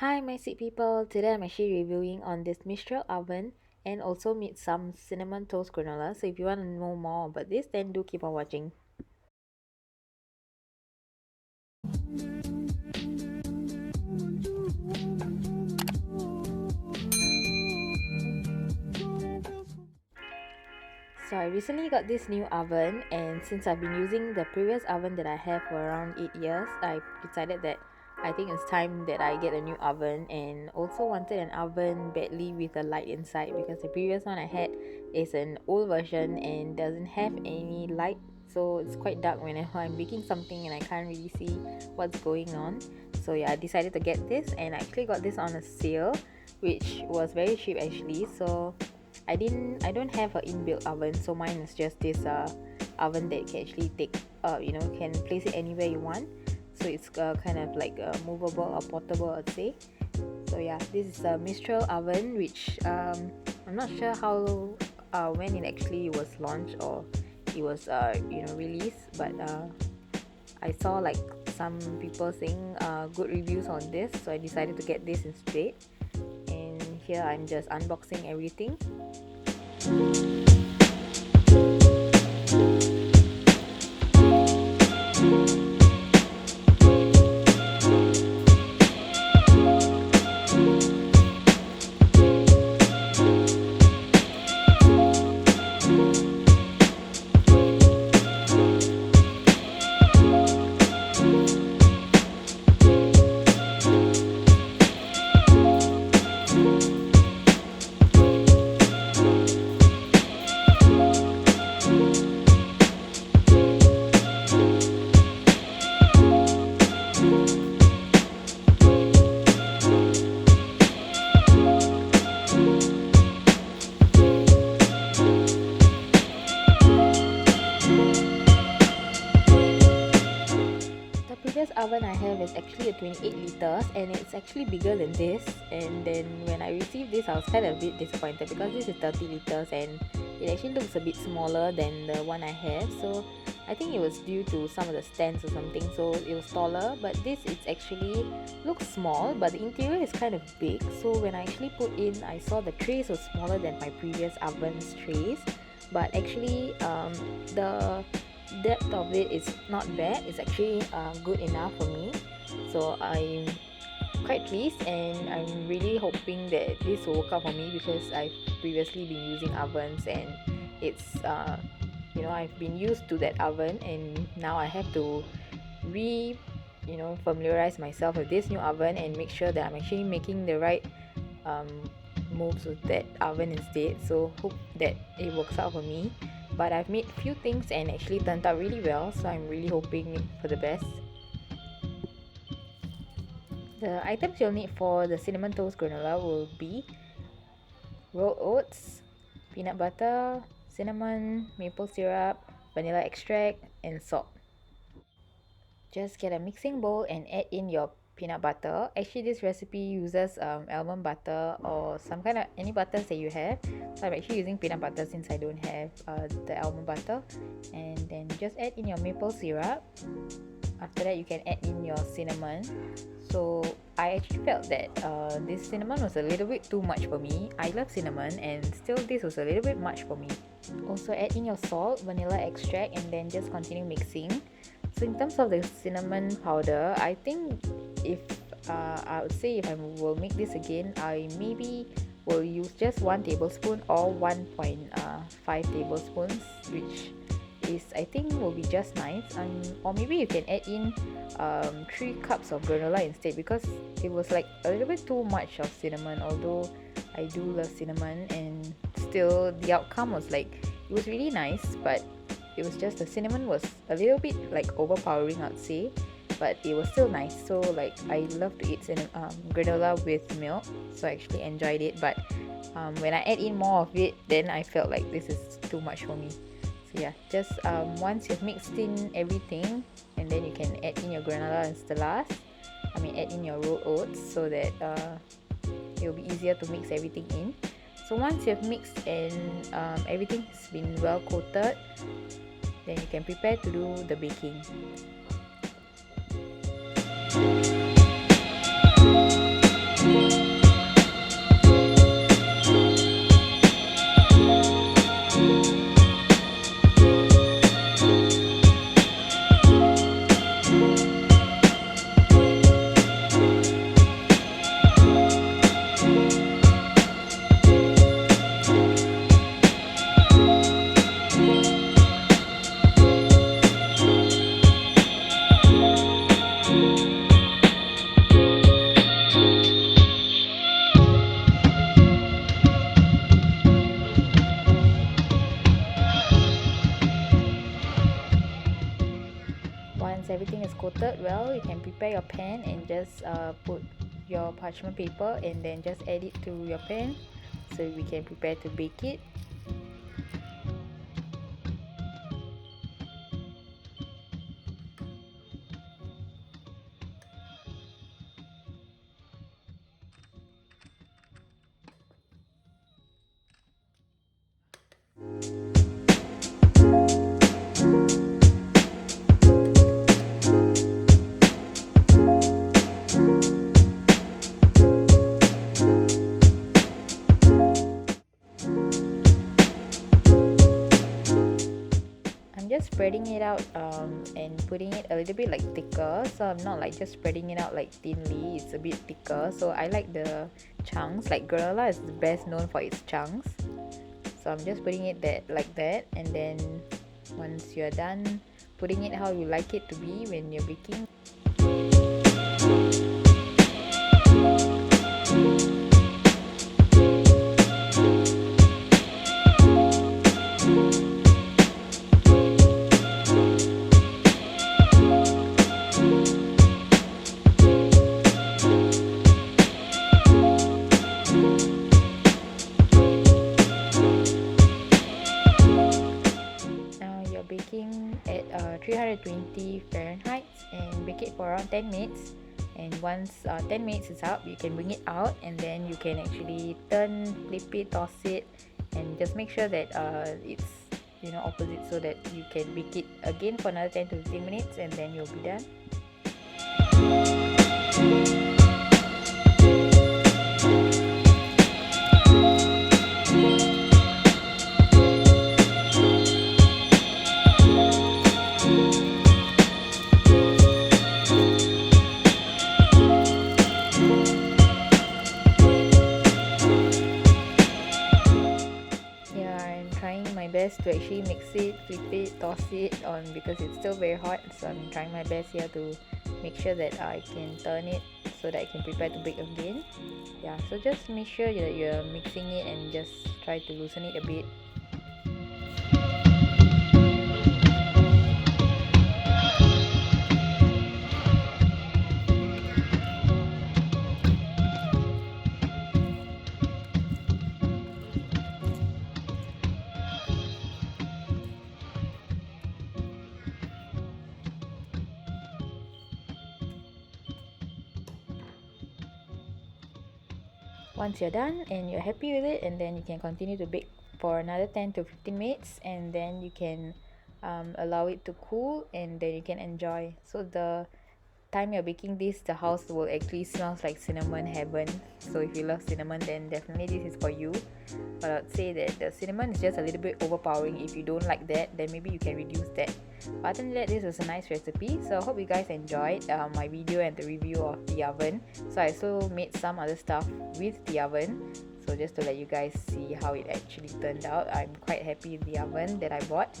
Hi my sweet people, today I'm actually reviewing on this Mistral oven and also made some cinnamon toast granola. So if you want to know more about this, then do keep on watching. So I recently got this new oven, and since I've been using the previous oven that I have for around 8 years, I decided that I think it's time that I get a new oven, and also wanted an oven badly with a light inside because the previous one I had is an old version and doesn't have any light, so it's quite dark whenever I'm baking something and I can't really see what's going on. So yeah, I decided to get this, and I actually got this on a sale which was very cheap actually. So I don't have an inbuilt oven, so mine is just this oven that can actually take can place it anywhere you want. So it's kind of like movable or portable, I'd say. So yeah, this is a Mistral oven, which I'm not sure how when it actually was launched or it was released, but I saw like some people saying good reviews on this, so I decided to get this instead. And here I'm just unboxing everything. The previous oven I have is actually a 28 liters, and it's actually bigger than this. And then when I received this, I was kind of a bit disappointed because this is 30 liters and it actually looks a bit smaller than the one I have. So I think it was due to some of the stands or something, so it was taller. But this is actually looks small, but the interior is kind of big. So when I actually put in, I saw the trays were smaller than my previous oven's trays. But actually, the depth of it is not bad. It's actually good enough for me. So I'm quite pleased, and I'm really hoping that this will work out for me because I've previously been using ovens, and it's I've been used to that oven, and now I have to re familiarize myself with this new oven and make sure that I'm actually making the right um, moves with that oven instead. So hope that it works out for me. But I've made few things and actually turned out really well, so I'm really hoping for the best. The items you'll need for the cinnamon toast granola will be rolled oats, peanut butter, cinnamon, maple syrup, vanilla extract, and salt. Just get a mixing bowl and add in your peanut butter. Actually, this recipe uses almond butter or some kind of any butters that you have. So I'm actually using peanut butter since I don't have the almond butter. And then just add in your maple syrup. After that, you can add in your cinnamon. So I actually felt that this cinnamon was a little bit too much for me. I love cinnamon, and still this was a little bit much for me. Also add in your salt, vanilla extract, and then just continue mixing. So in terms of the cinnamon powder, I think if I would say if I will make this again, I maybe will use just 1 tablespoon or 1.5 tablespoons, which is I think will be just nice. Or maybe you can add in 3 cups of granola instead, because it was like a little bit too much of cinnamon, although I do love cinnamon, and still the outcome was like it was really nice, but it was just the cinnamon was a little bit like overpowering, I'd say, but it was still nice. So like I love to eat granola with milk, so I actually enjoyed it. But when I add in more of it, then I felt like this is too much for me. So yeah, just once you've mixed in everything, and then you can add in your granola as the last. Add in your rolled oats so that it will be easier to mix everything in. So once you've mixed and everything has been well coated, then you can prepare to do the baking. coated well, you can prepare your pan and just put your parchment paper and then just add it to your pan so we can prepare to bake it. Just spreading it out and putting it a little bit like thicker, so I'm not like just spreading it out like thinly, it's a bit thicker. So I like the chunks, like granola is the best known for its chunks, so I'm just putting it like that. And then once you're done putting it how you like it to be when you're baking, baking at 320 Fahrenheit and bake it for around 10 minutes. And once 10 minutes is up, you can bring it out and then you can actually turn, flip it, toss it, and just make sure that it's opposite so that you can bake it again for another 10 to 15 minutes and then you'll be done. Best to actually mix it, flip it, toss it on because it's still very hot, so I'm trying my best here to make sure that I can turn it so that I can prepare to bake again. Yeah, so just make sure that you're mixing it and just try to loosen it a bit. Once you're done and you're happy with it, and then you can continue to bake for another 10 to 15 minutes and then you can allow it to cool and then you can enjoy. So the time you're baking this, the house will actually smells like cinnamon heaven. So if you love cinnamon, then definitely this is for you. But I'd say that the cinnamon is just a little bit overpowering. If you don't like that, then maybe you can reduce that. But other than that, this is a nice recipe. So I hope you guys enjoyed my video and the review of the oven. So I also made some other stuff with the oven, so just to let you guys see how it actually turned out. I'm quite happy with the oven that I bought.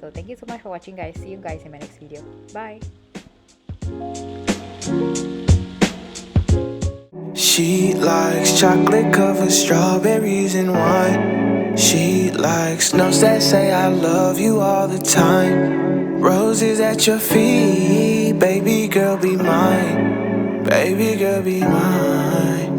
So thank you so much for watching, guys. See you guys in my next video. Bye. She likes chocolate covered strawberries and wine. She likes notes that say I love you all the time. Roses at your feet, baby girl be mine. Baby girl be mine.